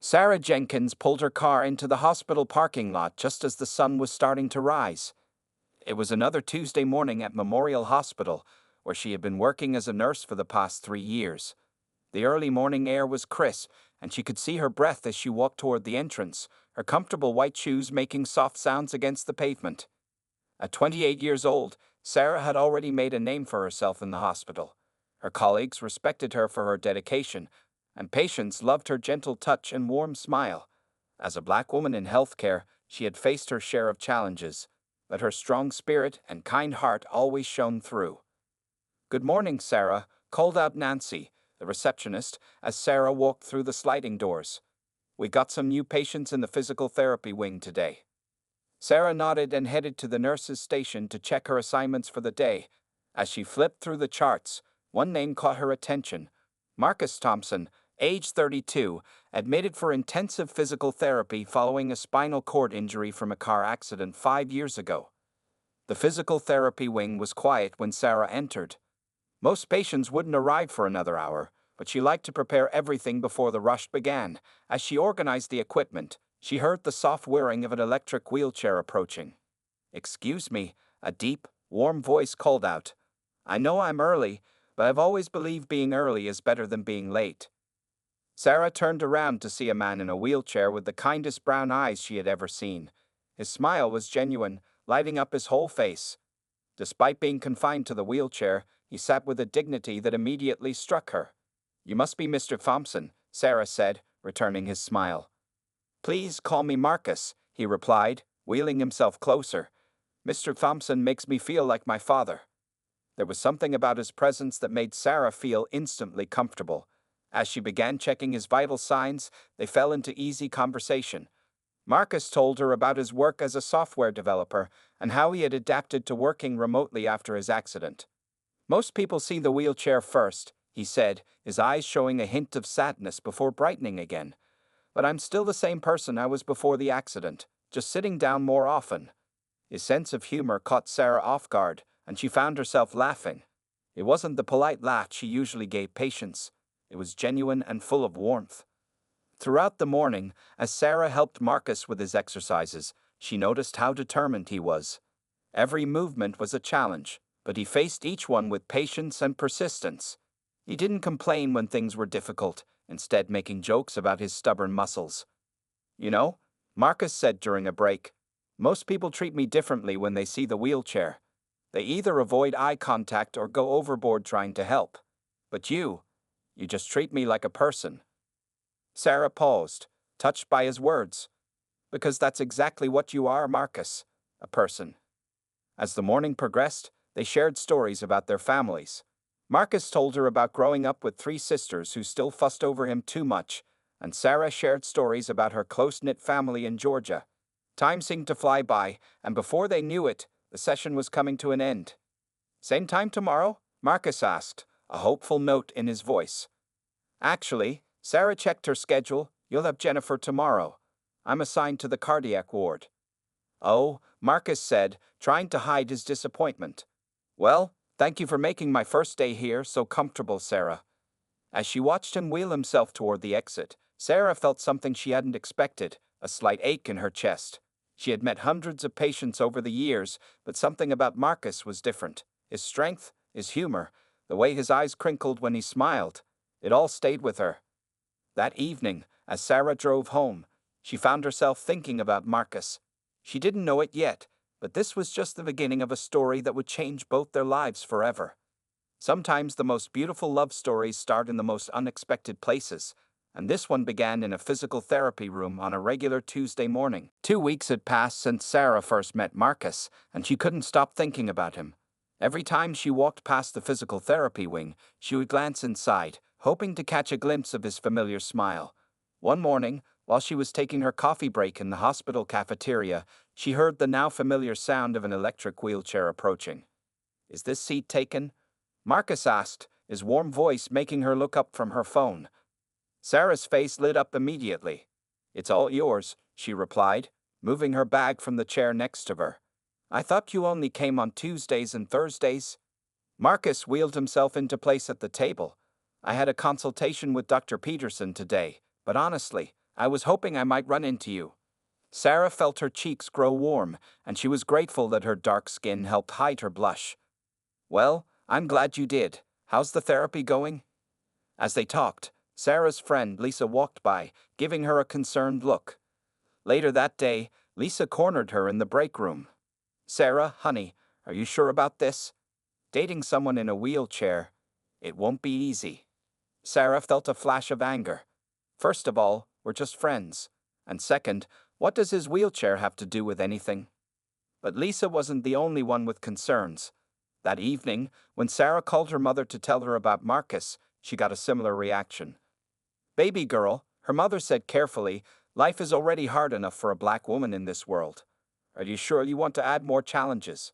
Sarah Jenkins pulled her car into the hospital parking lot just as the sun was starting to rise. It was another Tuesday morning at Memorial Hospital, where she had been working as a nurse for the past 3 years. The early morning air was crisp, and she could see her breath as she walked toward the entrance, her comfortable white shoes making soft sounds against the pavement. At 28 years old, Sarah had already made a name for herself in the hospital. Her colleagues respected her for her dedication, and patients loved her gentle touch and warm smile. As a black woman in healthcare, she had faced her share of challenges, but her strong spirit and kind heart always shone through. "Good morning, Sarah," called out Nancy, the receptionist, as Sarah walked through the sliding doors. "We got some new patients in the physical therapy wing today." Sarah nodded and headed to the nurse's station to check her assignments for the day. As she flipped through the charts, one name caught her attention: Marcus Thompson, age 32, admitted for intensive physical therapy following a spinal cord injury from a car accident 5 years ago. The physical therapy wing was quiet when Sarah entered. Most patients wouldn't arrive for another hour, but she liked to prepare everything before the rush began. As she organized the equipment, she heard the soft whirring of an electric wheelchair approaching. "Excuse me," a deep, warm voice called out. "I know I'm early, but I've always believed being early is better than being late." Sarah turned around to see a man in a wheelchair with the kindest brown eyes she had ever seen. His smile was genuine, lighting up his whole face. Despite being confined to the wheelchair, he sat with a dignity that immediately struck her. "You must be Mr. Thompson," Sarah said, returning his smile. "Please call me Marcus," he replied, wheeling himself closer. "Mr. Thompson makes me feel like my father." There was something about his presence that made Sarah feel instantly comfortable. As she began checking his vital signs, they fell into easy conversation. Marcus told her about his work as a software developer and how he had adapted to working remotely after his accident. "Most people see the wheelchair first," he said, his eyes showing a hint of sadness before brightening again. "But I'm still the same person I was before the accident, just sitting down more often." His sense of humor caught Sarah off guard, and she found herself laughing. It wasn't the polite laugh she usually gave patients. It was genuine and full of warmth. Throughout the morning, as Sarah helped Marcus with his exercises, she noticed how determined he was. Every movement was a challenge, but he faced each one with patience and persistence. He didn't complain when things were difficult, instead making jokes about his stubborn muscles. "You know," Marcus said during a break, "most people treat me differently when they see the wheelchair. They either avoid eye contact or go overboard trying to help. But you just treat me like a person." Sarah paused, touched by his words. "Because that's exactly what you are, Marcus, a person." As the morning progressed, they shared stories about their families. Marcus told her about growing up with 3 sisters who still fussed over him too much, and Sarah shared stories about her close-knit family in Georgia. Time seemed to fly by, and before they knew it, the session was coming to an end. "Same time tomorrow?" Marcus asked, a hopeful note in his voice. "Actually," Sarah checked her schedule, "you'll have Jennifer tomorrow. I'm assigned to the cardiac ward." "Oh," Marcus said, trying to hide his disappointment. "Well, thank you for making my first day here so comfortable, Sarah." As she watched him wheel himself toward the exit, Sarah felt something she hadn't expected, a slight ache in her chest. She had met hundreds of patients over the years, but something about Marcus was different. His strength, his humor, the way his eyes crinkled when he smiled, it all stayed with her. That evening, as Sarah drove home, she found herself thinking about Marcus. She didn't know it yet, but this was just the beginning of a story that would change both their lives forever. Sometimes the most beautiful love stories start in the most unexpected places, and this one began in a physical therapy room on a regular Tuesday morning. 2 weeks had passed since Sarah first met Marcus, and she couldn't stop thinking about him. Every time she walked past the physical therapy wing, she would glance inside, hoping to catch a glimpse of his familiar smile. One morning, while she was taking her coffee break in the hospital cafeteria, she heard the now familiar sound of an electric wheelchair approaching. "Is this seat taken?" Marcus asked, his warm voice making her look up from her phone. Sarah's face lit up immediately. "It's all yours," she replied, moving her bag from the chair next to her. "I thought you only came on Tuesdays and Thursdays." Marcus wheeled himself into place at the table. "I had a consultation with Dr. Peterson today, but honestly, I was hoping I might run into you. Sarah felt her cheeks grow warm, and she was grateful that her dark skin helped hide her blush. Well, I'm glad you did. How's the therapy going? As they talked, Sarah's friend Lisa walked by, giving her a concerned look. Later that day, Lisa cornered her in the break room. Sarah, honey, are you sure about this? Dating someone in a wheelchair, it won't be easy. Sarah felt a flash of anger. First of all, we're just friends. And second, what does his wheelchair have to do with anything? But Lisa wasn't the only one with concerns. That evening, when Sarah called her mother to tell her about Marcus, she got a similar reaction. Baby girl, her mother said carefully, life is already hard enough for a black woman in this world. Are you sure you want to add more challenges?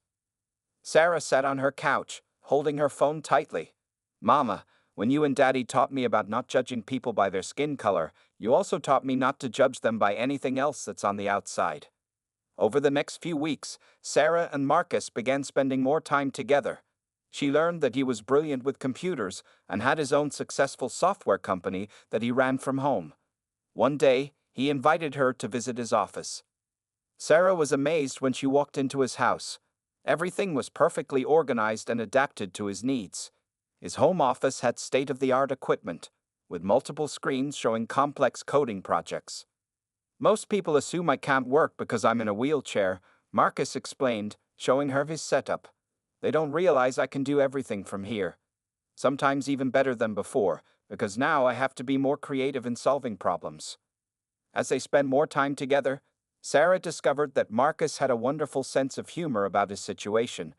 Sarah sat on her couch, holding her phone tightly. Mama, when you and Daddy taught me about not judging people by their skin color, you also taught me not to judge them by anything else that's on the outside. Over the next few weeks, Sarah and Marcus began spending more time together. She learned that he was brilliant with computers and had his own successful software company that he ran from home. One day, he invited her to visit his office. Sarah was amazed when she walked into his house. Everything was perfectly organized and adapted to his needs. His home office had state-of-the-art equipment, with multiple screens showing complex coding projects. Most people assume I can't work because I'm in a wheelchair, Marcus explained, showing her his setup. They don't realize I can do everything from here. Sometimes even better than before, because now I have to be more creative in solving problems. As they spent more time together, Sarah discovered that Marcus had a wonderful sense of humor about his situation.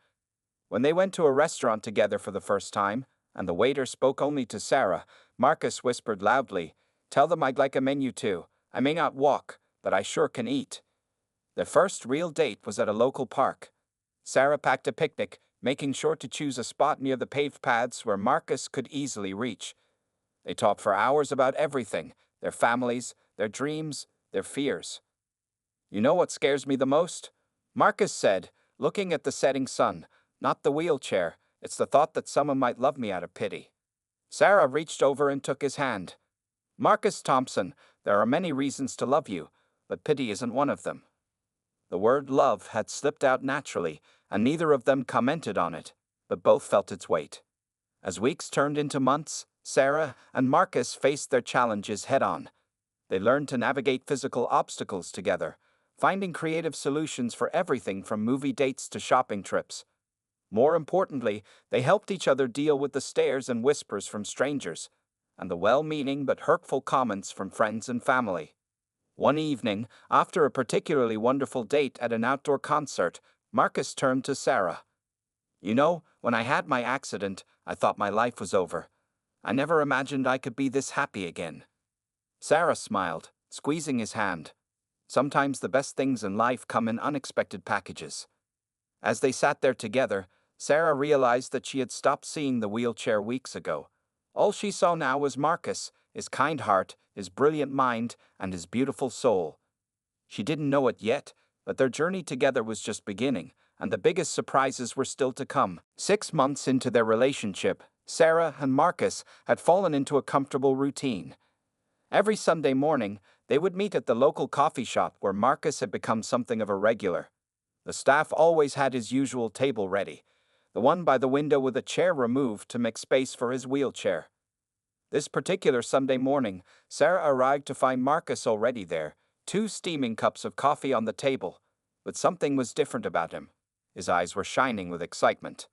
When they went to a restaurant together for the first time, and the waiter spoke only to Sarah, Marcus whispered loudly, "Tell them I'd like a menu too. I may not walk, but I sure can eat." Their first real date was at a local park. Sarah packed a picnic, making sure to choose a spot near the paved paths where Marcus could easily reach. They talked for hours about everything, their families, their dreams, their fears. You know what scares me the most? Marcus said, looking at the setting sun. Not the wheelchair, it's the thought that someone might love me out of pity. Sarah reached over and took his hand. Marcus Thompson, there are many reasons to love you, but pity isn't one of them. The word love had slipped out naturally, and neither of them commented on it, but both felt its weight. As weeks turned into months, Sarah and Marcus faced their challenges head-on. They learned to navigate physical obstacles together, finding creative solutions for everything from movie dates to shopping trips. More importantly, they helped each other deal with the stares and whispers from strangers, and the well-meaning but hurtful comments from friends and family. One evening, after a particularly wonderful date at an outdoor concert, Marcus turned to Sarah. You know, when I had my accident, I thought my life was over. I never imagined I could be this happy again. Sarah smiled, squeezing his hand. Sometimes the best things in life come in unexpected packages. As they sat there together, Sarah realized that she had stopped seeing the wheelchair weeks ago. All she saw now was Marcus, his kind heart, his brilliant mind, and his beautiful soul. She didn't know it yet, but their journey together was just beginning, and the biggest surprises were still to come. 6 months into their relationship, Sarah and Marcus had fallen into a comfortable routine. Every Sunday morning, they would meet at the local coffee shop where Marcus had become something of a regular. The staff always had his usual table ready, the one by the window with a chair removed to make space for his wheelchair. This particular Sunday morning, Sarah arrived to find Marcus already there, 2 steaming cups of coffee on the table. But something was different about him. His eyes were shining with excitement.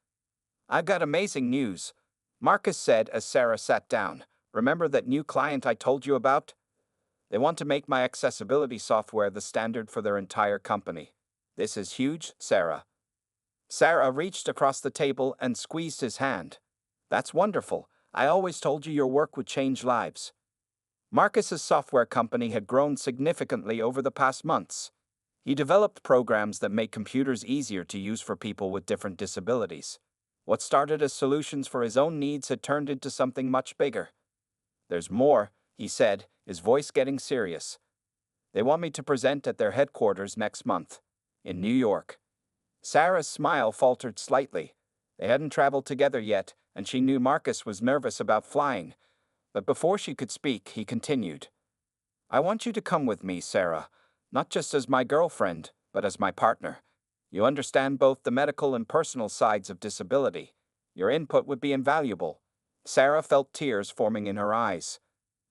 "I've got amazing news," Marcus said as Sarah sat down. "Remember that new client I told you about? They want to make my accessibility software the standard for their entire company. This is huge, Sarah." Sarah reached across the table and squeezed his hand. "That's wonderful. I always told you your work would change lives." Marcus's software company had grown significantly over the past months. He developed programs that make computers easier to use for people with different disabilities. What started as solutions for his own needs had turned into something much bigger. "There's more," he said, his voice getting serious. "They want me to present at their headquarters next month, in New York." Sarah's smile faltered slightly. They hadn't traveled together yet, and she knew Marcus was nervous about flying. But before she could speak, he continued. I want you to come with me, Sarah, not just as my girlfriend, but as my partner. You understand both the medical and personal sides of disability. Your input would be invaluable. Sarah felt tears forming in her eyes.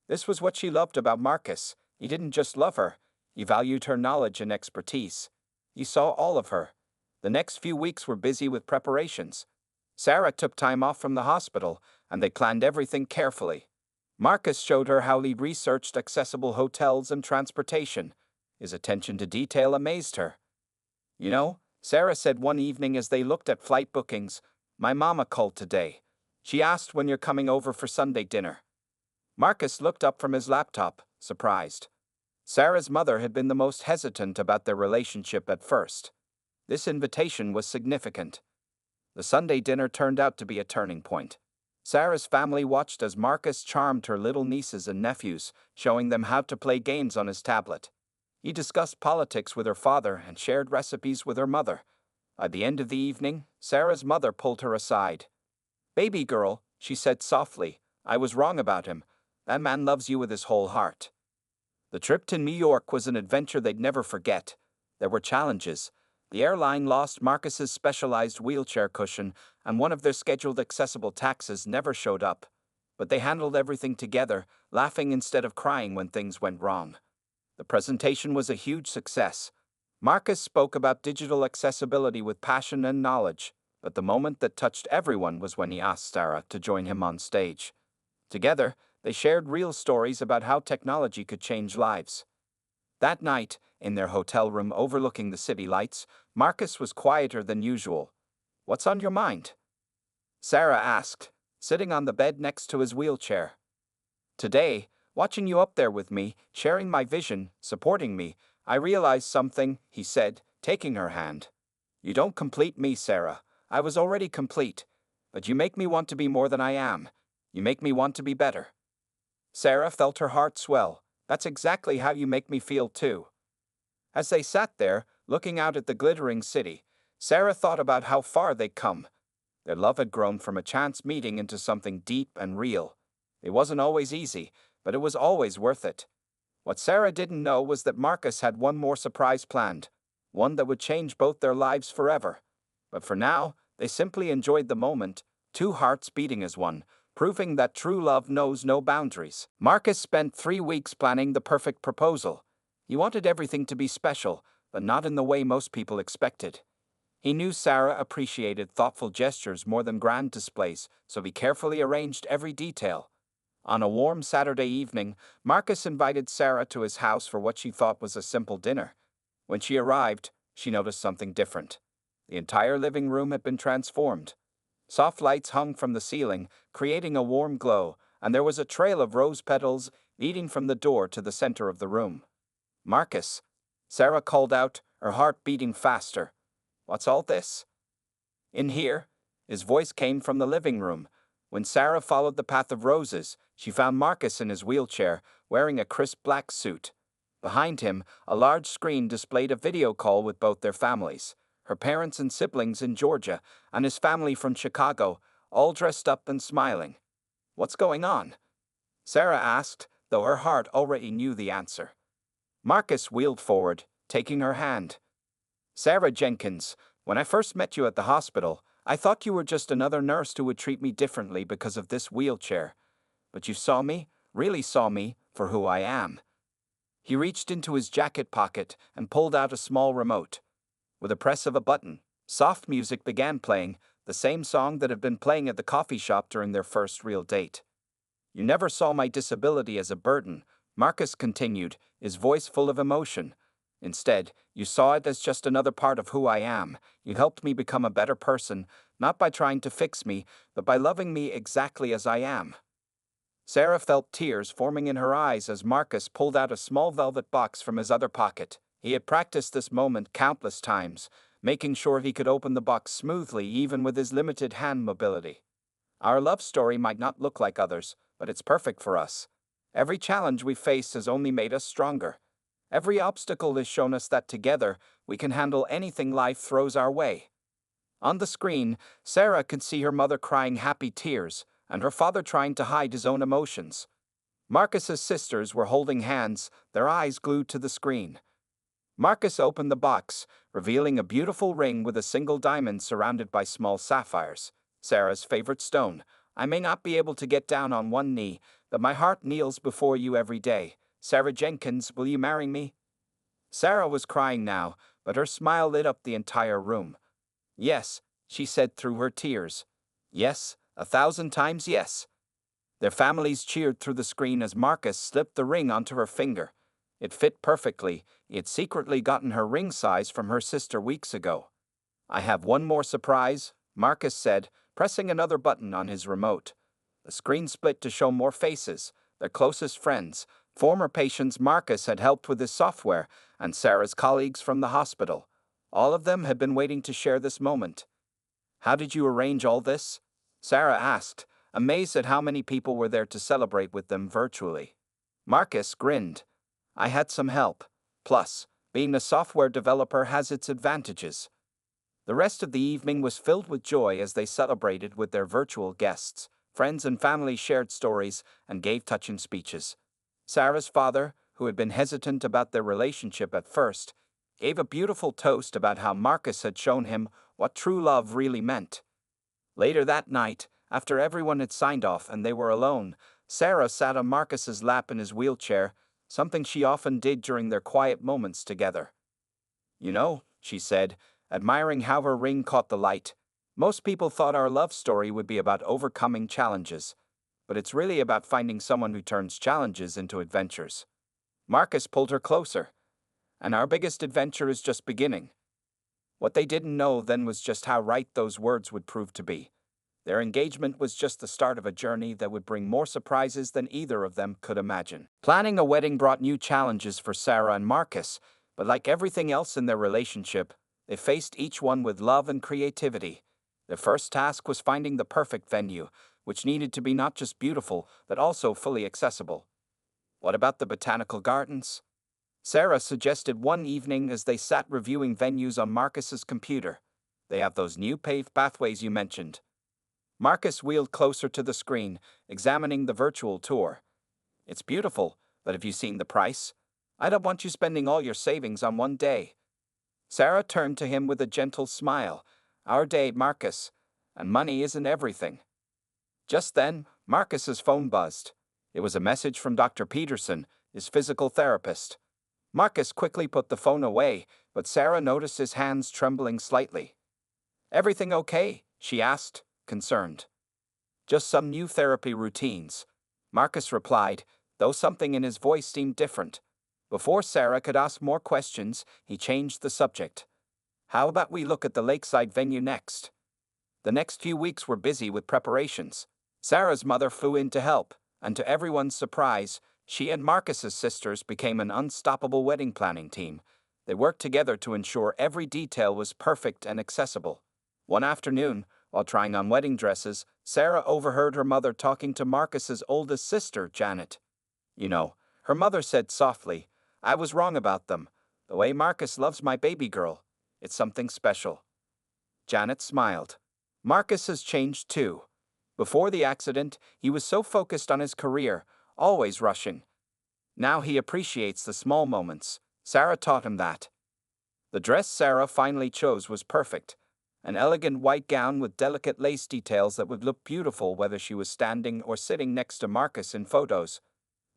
This was what she loved about Marcus. He didn't just love her, he valued her knowledge and expertise. He saw all of her. The next few weeks were busy with preparations. Sarah took time off from the hospital, and they planned everything carefully. Marcus showed her how he'd researched accessible hotels and transportation. His attention to detail amazed her. You know, Sarah said one evening as they looked at flight bookings, my mama called today. She asked when you're coming over for Sunday dinner. Marcus looked up from his laptop, surprised. Sarah's mother had been the most hesitant about their relationship at first. This invitation was significant. The Sunday dinner turned out to be a turning point. Sarah's family watched as Marcus charmed her little nieces and nephews, showing them how to play games on his tablet. He discussed politics with her father and shared recipes with her mother. By the end of the evening, Sarah's mother pulled her aside. Baby girl, she said softly, I was wrong about him. That man loves you with his whole heart. The trip to New York was an adventure they'd never forget. There were challenges. The airline lost Marcus's specialized wheelchair cushion, and one of their scheduled accessible taxis never showed up. But they handled everything together, laughing instead of crying when things went wrong. The presentation was a huge success. Marcus spoke about digital accessibility with passion and knowledge, but the moment that touched everyone was when he asked Sarah to join him on stage. Together, they shared real stories about how technology could change lives. That night, in their hotel room overlooking the city lights, Marcus was quieter than usual. What's on your mind? Sarah asked, sitting on the bed next to his wheelchair. Today, watching you up there with me, sharing my vision, supporting me, I realized something, he said, taking her hand. You don't complete me, Sarah. I was already complete. But you make me want to be more than I am. You make me want to be better. Sarah felt her heart swell. That's exactly how you make me feel too. As they sat there, looking out at the glittering city, Sarah thought about how far they'd come. Their love had grown from a chance meeting into something deep and real. It wasn't always easy, but it was always worth it. What Sarah didn't know was that Marcus had one more surprise planned, one that would change both their lives forever. But for now, they simply enjoyed the moment, two hearts beating as one, proving that true love knows no boundaries. Marcus spent 3 weeks planning the perfect proposal. He wanted everything to be special, but not in the way most people expected. He knew Sarah appreciated thoughtful gestures more than grand displays, so he carefully arranged every detail. On a warm Saturday evening, Marcus invited Sarah to his house for what she thought was a simple dinner. When she arrived, she noticed something different. The entire living room had been transformed. Soft lights hung from the ceiling, creating a warm glow, and there was a trail of rose petals leading from the door to the center of the room. Marcus, Sarah called out, her heart beating faster. What's all this? In here, his voice came from the living room. When Sarah followed the path of roses, she found Marcus in his wheelchair, wearing a crisp black suit. Behind him, a large screen displayed a video call with both their families, her parents and siblings in Georgia, and his family from Chicago, all dressed up and smiling. What's going on? Sarah asked, though her heart already knew the answer. Marcus wheeled forward, taking her hand. Sarah Jenkins, when I first met you at the hospital, I thought you were just another nurse who would treat me differently because of this wheelchair. But you saw me, really saw me, for who I am. He reached into his jacket pocket and pulled out a small remote. With a press of a button, soft music began playing, the same song that had been playing at the coffee shop during their first real date. You never saw my disability as a burden, Marcus continued, his voice full of emotion. Instead, you saw it as just another part of who I am. You helped me become a better person, not by trying to fix me, but by loving me exactly as I am. Sarah felt tears forming in her eyes as Marcus pulled out a small velvet box from his other pocket. He had practiced this moment countless times, making sure he could open the box smoothly even with his limited hand mobility. Our love story might not look like others, but it's perfect for us. Every challenge we faced has only made us stronger. Every obstacle has shown us that together we can handle anything life throws our way. On the screen, Sarah could see her mother crying happy tears and her father trying to hide his own emotions. Marcus's sisters were holding hands, their eyes glued to the screen. Marcus opened the box, revealing a beautiful ring with a single diamond surrounded by small sapphires, Sarah's favorite stone. I may not be able to get down on one knee, but my heart kneels before you every day. Sarah Jenkins, will you marry me? Sarah was crying now, but her smile lit up the entire room. Yes, she said through her tears. Yes, 1,000 times yes. Their families cheered through the screen as Marcus slipped the ring onto her finger. It fit perfectly. He had secretly gotten her ring size from her sister weeks ago. I have one more surprise, Marcus said, pressing another button on his remote. The screen split to show more faces, their closest friends, former patients Marcus had helped with his software, and Sarah's colleagues from the hospital. All of them had been waiting to share this moment. How did you arrange all this? Sarah asked, amazed at how many people were there to celebrate with them virtually. Marcus grinned. I had some help. Plus, being a software developer has its advantages. The rest of the evening was filled with joy as they celebrated with their virtual guests. Friends and family shared stories and gave touching speeches. Sarah's father, who had been hesitant about their relationship at first, gave a beautiful toast about how Marcus had shown him what true love really meant. Later that night, after everyone had signed off and they were alone, Sarah sat on Marcus's lap in his wheelchair, something she often did during their quiet moments together. You know, she said, admiring how her ring caught the light, most people thought our love story would be about overcoming challenges, but it's really about finding someone who turns challenges into adventures. Marcus pulled her closer. And our biggest adventure is just beginning. What they didn't know then was just how right those words would prove to be. Their engagement was just the start of a journey that would bring more surprises than either of them could imagine. Planning a wedding brought new challenges for Sarah and Marcus, but like everything else in their relationship, they faced each one with love and creativity. Their first task was finding the perfect venue, which needed to be not just beautiful, but also fully accessible. What about the botanical gardens? Sarah suggested one evening as they sat reviewing venues on Marcus's computer. They have those new paved pathways you mentioned. Marcus wheeled closer to the screen, examining the virtual tour. It's beautiful, but have you seen the price? I don't want you spending all your savings on one day. Sarah turned to him with a gentle smile. Our day, Marcus, and money isn't everything. Just then, Marcus's phone buzzed. It was a message from Dr. Peterson, his physical therapist. Marcus quickly put the phone away, but Sarah noticed his hands trembling slightly. Everything okay? She asked, concerned. Just some new therapy routines, Marcus replied, though something in his voice seemed different. Before Sarah could ask more questions, he changed the subject. How about we look at the lakeside venue next? The next few weeks were busy with preparations. Sarah's mother flew in to help, and to everyone's surprise, she and Marcus's sisters became an unstoppable wedding planning team. They worked together to ensure every detail was perfect and accessible. One afternoon, while trying on wedding dresses, Sarah overheard her mother talking to Marcus's oldest sister, Janet. You know, her mother said softly, I was wrong about them. The way Marcus loves my baby girl. It's something special. Janet smiled. Marcus has changed too. Before the accident, he was so focused on his career, always rushing. Now he appreciates the small moments. Sarah taught him that. The dress Sarah finally chose was perfect. An elegant white gown with delicate lace details that would look beautiful whether she was standing or sitting next to Marcus in photos.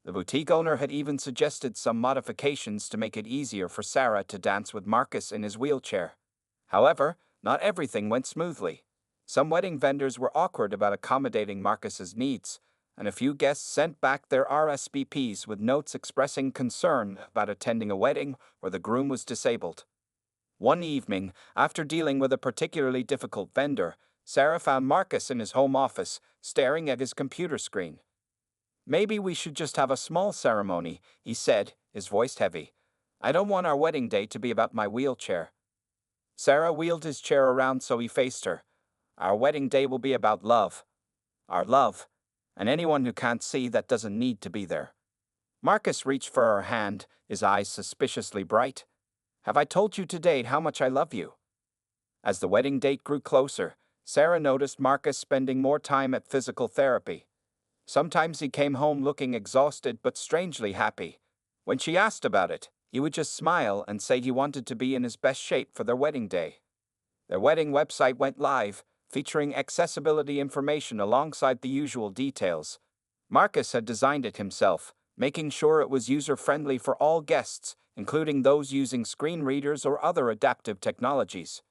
The boutique owner had even suggested some modifications to make it easier for Sarah to dance with Marcus in his wheelchair. However, not everything went smoothly. Some wedding vendors were awkward about accommodating Marcus's needs, and a few guests sent back their RSVPs with notes expressing concern about attending a wedding where the groom was disabled. One evening, after dealing with a particularly difficult vendor, Sarah found Marcus in his home office, staring at his computer screen. Maybe we should just have a small ceremony, he said, his voice heavy. I don't want our wedding day to be about my wheelchair. Sarah wheeled his chair around so he faced her. Our wedding day will be about love. Our love. And anyone who can't see that doesn't need to be there. Marcus reached for her hand, his eyes suspiciously bright. Have I told you to date how much I love you? As the wedding date grew closer, Sarah noticed Marcus spending more time at physical therapy. Sometimes he came home looking exhausted but strangely happy. When she asked about it, he would just smile and say he wanted to be in his best shape for their wedding day. Their wedding website went live, featuring accessibility information alongside the usual details. Marcus had designed it himself, making sure it was user-friendly for all guests, including those using screen readers or other adaptive technologies.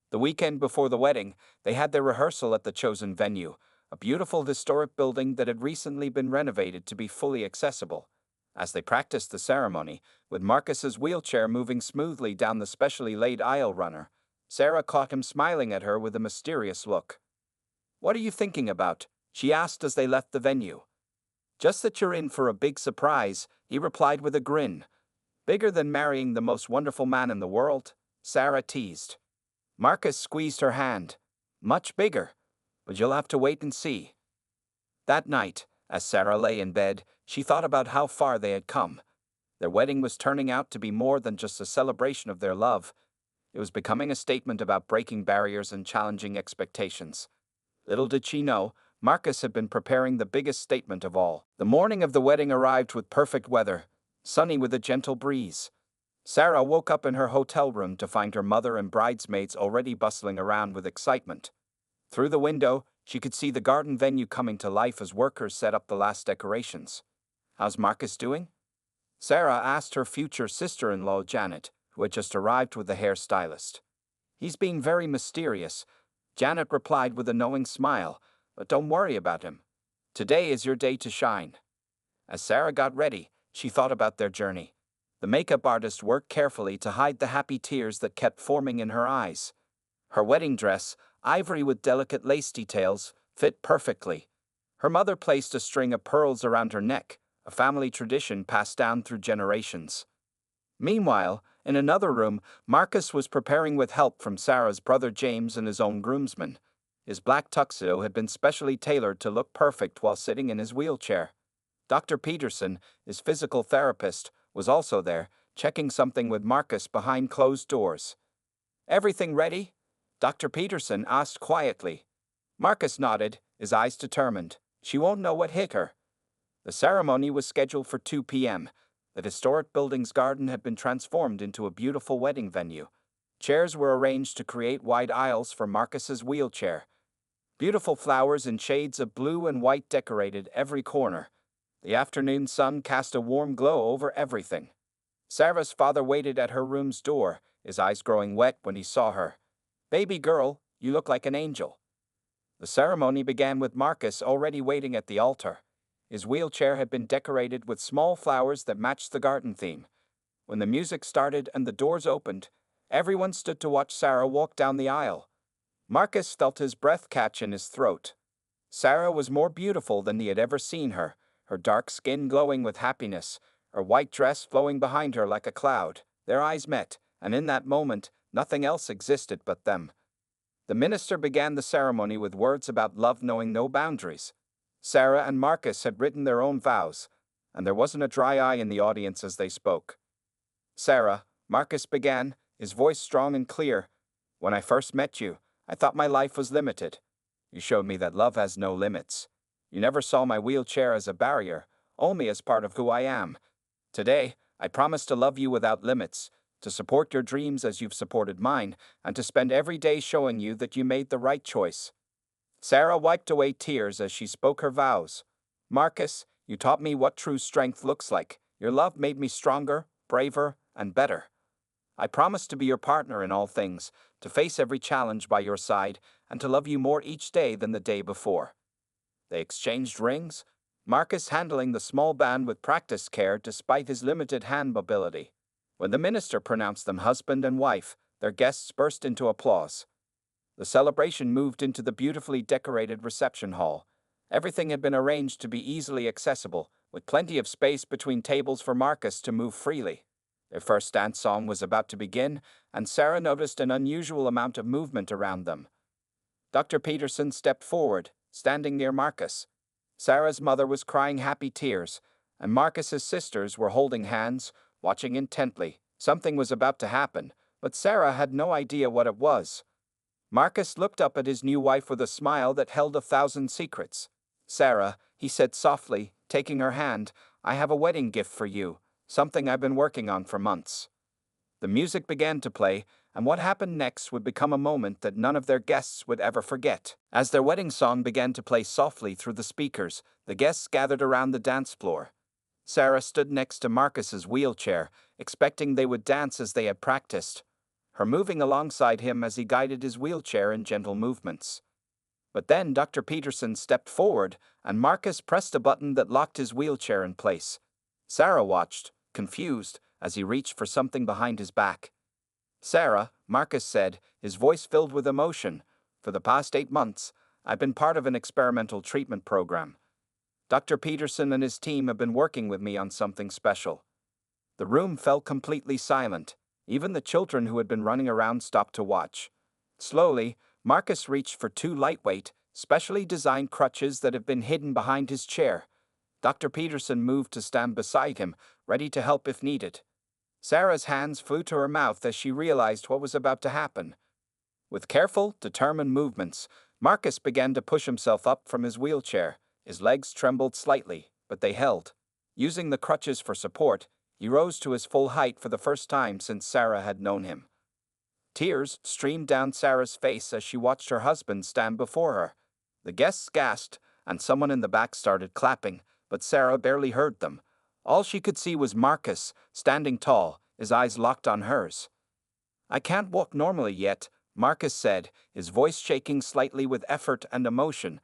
The weekend before the wedding, they had their rehearsal at the chosen venue, a beautiful historic building that had recently been renovated to be fully accessible. As they practiced the ceremony, with Marcus's wheelchair moving smoothly down the specially laid aisle runner, Sarah caught him smiling at her with a mysterious look. "What are you thinking about?" she asked as they left the venue. "Just that you're in for a big surprise," he replied with a grin. "Bigger than marrying the most wonderful man in the world?" Sarah teased. Marcus squeezed her hand. "Much bigger, but you'll have to wait and see." That night, as Sarah lay in bed, she thought about how far they had come. Their wedding was turning out to be more than just a celebration of their love. It was becoming a statement about breaking barriers and challenging expectations. Little did she know, Marcus had been preparing the biggest statement of all. The morning of the wedding arrived with perfect weather, sunny with a gentle breeze. Sarah woke up in her hotel room to find her mother and bridesmaids already bustling around with excitement. Through the window, she could see the garden venue coming to life as workers set up the last decorations. "How's Marcus doing?" Sarah asked her future sister-in-law Janet, who had just arrived with the hairstylist. "He's being very mysterious," Janet replied with a knowing smile, "but don't worry about him. Today is your day to shine." As Sarah got ready, she thought about their journey. The makeup artist worked carefully to hide the happy tears that kept forming in her eyes. Her wedding dress, ivory with delicate lace details, fit perfectly. Her mother placed a string of pearls around her neck, a family tradition passed down through generations. Meanwhile, in another room, Marcus was preparing with help from Sarah's brother James and his own groomsmen. His black tuxedo had been specially tailored to look perfect while sitting in his wheelchair. Dr. Peterson, his physical therapist, was also there, checking something with Marcus behind closed doors. "Everything ready?" Dr. Peterson asked quietly. Marcus nodded, his eyes determined. She won't know what hit her. The ceremony was scheduled for 2 p.m. The historic building's garden had been transformed into a beautiful wedding venue. Chairs were arranged to create wide aisles for Marcus's wheelchair. Beautiful flowers in shades of blue and white decorated every corner. The afternoon sun cast a warm glow over everything. Sarah's father waited at her room's door, his eyes growing wet when he saw her. "Baby girl, you look like an angel." The ceremony began with Marcus already waiting at the altar. His wheelchair had been decorated with small flowers that matched the garden theme. When the music started and the doors opened, everyone stood to watch Sarah walk down the aisle. Marcus felt his breath catch in his throat. Sarah was more beautiful than he had ever seen her, her dark skin glowing with happiness, her white dress flowing behind her like a cloud. Their eyes met, and in that moment, nothing else existed but them. The minister began the ceremony with words about love knowing no boundaries. Sarah and Marcus had written their own vows, and there wasn't a dry eye in the audience as they spoke. "Sarah," Marcus began, his voice strong and clear, "when I first met you, I thought my life was limited. You showed me that love has no limits. You never saw my wheelchair as a barrier, only as part of who I am. Today, I promise to love you without limits, to support your dreams as you've supported mine, and to spend every day showing you that you made the right choice." Sarah wiped away tears as she spoke her vows. "Marcus, you taught me what true strength looks like. Your love made me stronger, braver, and better. I promise to be your partner in all things, to face every challenge by your side, and to love you more each day than the day before." They exchanged rings, Marcus handling the small band with practiced care despite his limited hand mobility. When the minister pronounced them husband and wife, their guests burst into applause. The celebration moved into the beautifully decorated reception hall. Everything had been arranged to be easily accessible, with plenty of space between tables for Marcus to move freely. Their first dance song was about to begin, and Sarah noticed an unusual amount of movement around them. Dr. Peterson stepped forward, standing near Marcus. Sarah's mother was crying happy tears, and Marcus's sisters were holding hands, watching intently. Something was about to happen, but Sarah had no idea what it was. Marcus looked up at his new wife with a smile that held 1,000 secrets. "Sarah, he said softly, taking her hand. "I have a wedding gift for you, something I've been working on for months." The music began to play, and what happened next would become a moment that none of their guests would ever forget. As their wedding song began to play softly through the speakers, the guests gathered around the dance floor. Sarah stood next to Marcus's wheelchair, expecting they would dance as they had practiced, her moving alongside him as he guided his wheelchair in gentle movements. But then Dr. Peterson stepped forward, and Marcus pressed a button that locked his wheelchair in place. Sarah watched, confused, as he reached for something behind his back. "Sarah," Marcus said, his voice filled with emotion, "for the past 8 months, I've been part of an experimental treatment program. Dr. Peterson and his team have been working with me on something special." The room fell completely silent. Even the children who had been running around stopped to watch. Slowly, Marcus reached for 2 lightweight, specially designed crutches that had been hidden behind his chair. Dr. Peterson moved to stand beside him, ready to help if needed. Sarah's hands flew to her mouth as she realized what was about to happen. With careful, determined movements, Marcus began to push himself up from his wheelchair. His legs trembled slightly, but they held. Using the crutches for support, he rose to his full height for the first time since Sarah had known him. Tears streamed down Sarah's face as she watched her husband stand before her. The guests gasped, and someone in the back started clapping, but Sarah barely heard them. All she could see was Marcus, standing tall, his eyes locked on hers. "I can't walk normally yet," Marcus said, his voice shaking slightly with effort and emotion,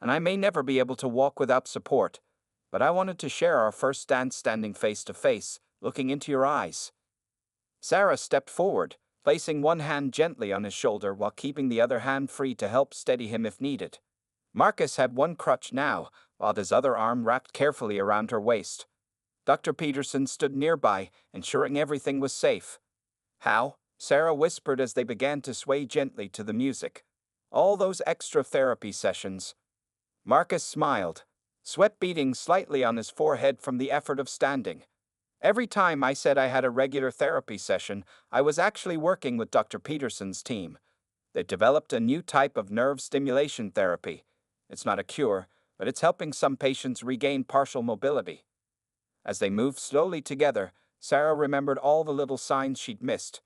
"and I may never be able to walk without support. But I wanted to share our first dance standing face to face, looking into your eyes." Sarah stepped forward, placing one hand gently on his shoulder while keeping the other hand free to help steady him if needed. Marcus had one crutch now, while his other arm wrapped carefully around her waist. Dr. Peterson stood nearby, ensuring everything was safe. "How?" Sarah whispered as they began to sway gently to the music. "All those extra therapy sessions." Marcus smiled, sweat beading slightly on his forehead from the effort of standing. "Every time I said I had a regular therapy session, I was actually working with Dr. Peterson's team. They've developed a new type of nerve stimulation therapy. It's not a cure, but it's helping some patients regain partial mobility." As they moved slowly together, Sarah remembered all the little signs she'd missed.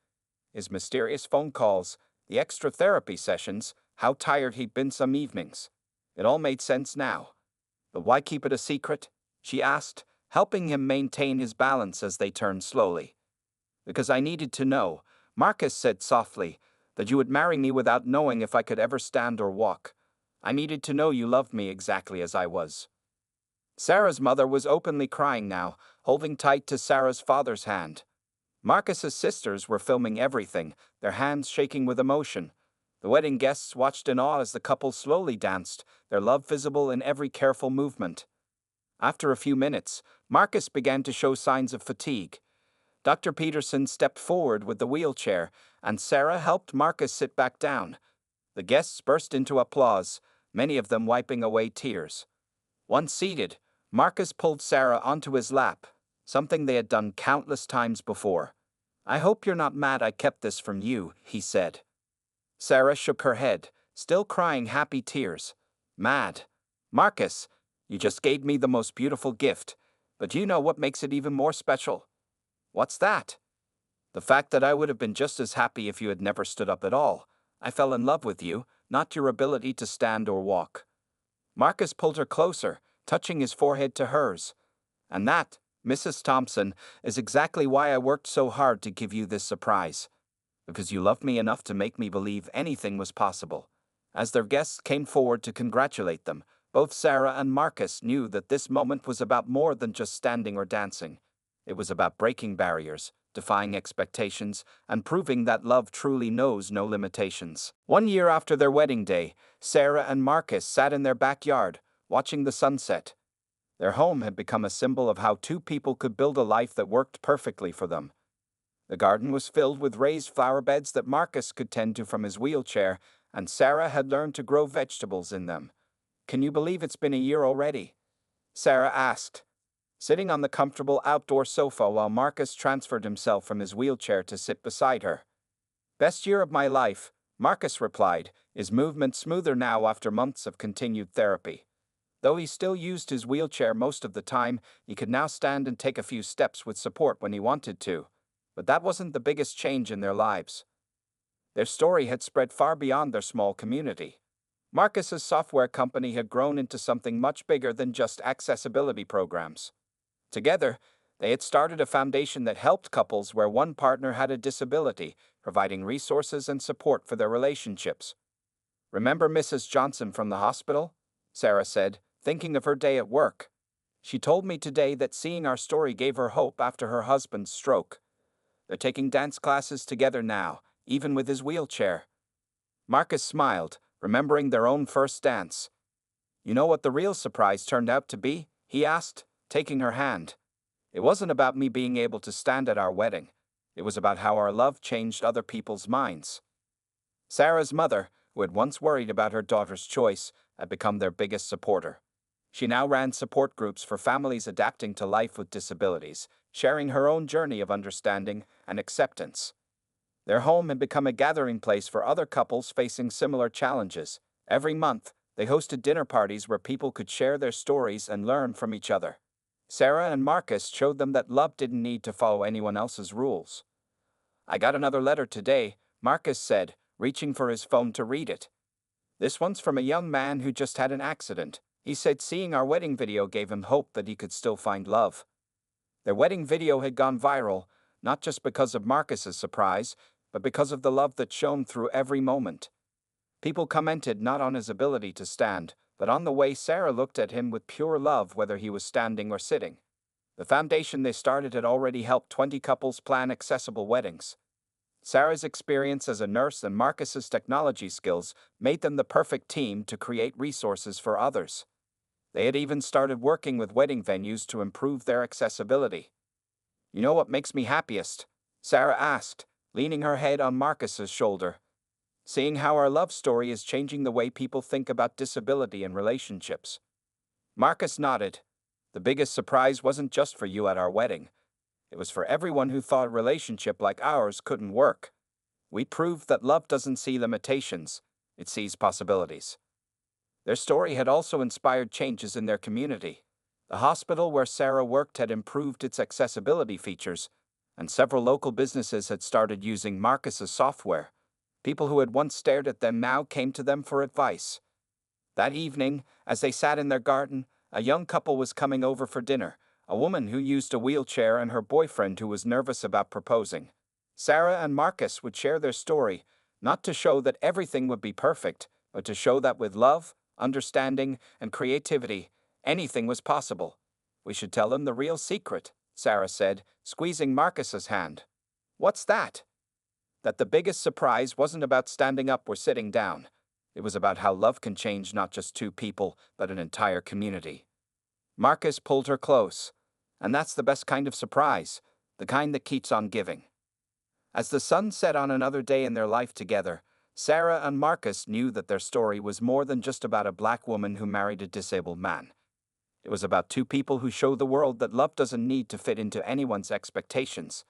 His mysterious phone calls, the extra therapy sessions, how tired he'd been some evenings. It all made sense now. "But why keep it a secret?" she asked, helping him maintain his balance as they turned slowly. "Because I needed to know," Marcus said softly, "that you would marry me without knowing if I could ever stand or walk. I needed to know you loved me exactly as I was." Sarah's mother was openly crying now, holding tight to Sarah's father's hand. Marcus's sisters were filming everything, their hands shaking with emotion. The wedding guests watched in awe as the couple slowly danced, their love visible in every careful movement. After a few minutes, Marcus began to show signs of fatigue. Dr. Peterson stepped forward with the wheelchair, and Sarah helped Marcus sit back down. The guests burst into applause, many of them wiping away tears. Once seated, Marcus pulled Sarah onto his lap, something they had done countless times before. "I hope you're not mad I kept this from you," he said. Sarah shook her head, still crying happy tears. "Mad? Marcus, you just gave me the most beautiful gift, but you know what makes it even more special?" "What's that?" "The fact that I would have been just as happy if you had never stood up at all. I fell in love with you, not your ability to stand or walk." Marcus pulled her closer, touching his forehead to hers. "And that, Mrs. Thompson, is exactly why I worked so hard to give you this surprise. Because you loved me enough to make me believe anything was possible." As their guests came forward to congratulate them, both Sarah and Marcus knew that this moment was about more than just standing or dancing. It was about breaking barriers, defying expectations, and proving that love truly knows no limitations. 1 year after their wedding day, Sarah and Marcus sat in their backyard, watching the sunset. Their home had become a symbol of how two people could build a life that worked perfectly for them. The garden was filled with raised flower beds that Marcus could tend to from his wheelchair, and Sarah had learned to grow vegetables in them. "Can you believe it's been a year already?" Sarah asked, sitting on the comfortable outdoor sofa while Marcus transferred himself from his wheelchair to sit beside her. "Best year of my life," Marcus replied, his movement smoother now after months of continued therapy. Though he still used his wheelchair most of the time, he could now stand and take a few steps with support when he wanted to. But that wasn't the biggest change in their lives. Their story had spread far beyond their small community. Marcus's software company had grown into something much bigger than just accessibility programs. Together, they had started a foundation that helped couples where one partner had a disability, providing resources and support for their relationships. "Remember Mrs. Johnson from the hospital?" Sarah said, thinking of her day at work. "She told me today that seeing our story gave her hope after her husband's stroke. They're taking dance classes together now, even with his wheelchair." Marcus smiled, remembering their own first dance. "You know what the real surprise turned out to be?" he asked, taking her hand. "It wasn't about me being able to stand at our wedding. It was about how our love changed other people's minds." Sarah's mother, who had once worried about her daughter's choice, had become their biggest supporter. She now ran support groups for families adapting to life with disabilities, sharing her own journey of understanding and acceptance. Their home had become a gathering place for other couples facing similar challenges. Every month, they hosted dinner parties where people could share their stories and learn from each other. Sarah and Marcus showed them that love didn't need to follow anyone else's rules. "I got another letter today," Marcus said, reaching for his phone to read it. "This one's from a young man who just had an accident. He said seeing our wedding video gave him hope that he could still find love." Their wedding video had gone viral, not just because of Marcus's surprise, but because of the love that shone through every moment. People commented not on his ability to stand, but on the way Sarah looked at him with pure love whether he was standing or sitting. The foundation they started had already helped 20 couples plan accessible weddings. Sarah's experience as a nurse and Marcus's technology skills made them the perfect team to create resources for others. They had even started working with wedding venues to improve their accessibility. "You know what makes me happiest?" Sarah asked, leaning her head on Marcus's shoulder. "Seeing how our love story is changing the way people think about disability and relationships." Marcus nodded. "The biggest surprise wasn't just for you at our wedding. It was for everyone who thought a relationship like ours couldn't work. We proved that love doesn't see limitations, it sees possibilities." Their story had also inspired changes in their community. The hospital where Sarah worked had improved its accessibility features, and several local businesses had started using Marcus's software. People who had once stared at them now came to them for advice. That evening, as they sat in their garden, a young couple was coming over for dinner, a woman who used a wheelchair and her boyfriend who was nervous about proposing. Sarah and Marcus would share their story, not to show that everything would be perfect, but to show that with love, understanding, and creativity, anything was possible. "We should tell them the real secret," Sarah said, squeezing Marcus's hand. "What's that?" "That the biggest surprise wasn't about standing up or sitting down. It was about how love can change not just two people, but an entire community." Marcus pulled her close. "And that's the best kind of surprise, the kind that keeps on giving." As the sun set on another day in their life together, Sarah and Marcus knew that their story was more than just about a black woman who married a disabled man. It was about two people who showed the world that love doesn't need to fit into anyone's expectations.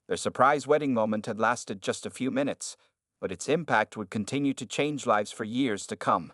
Their surprise wedding moment had lasted just a few minutes, but its impact would continue to change lives for years to come.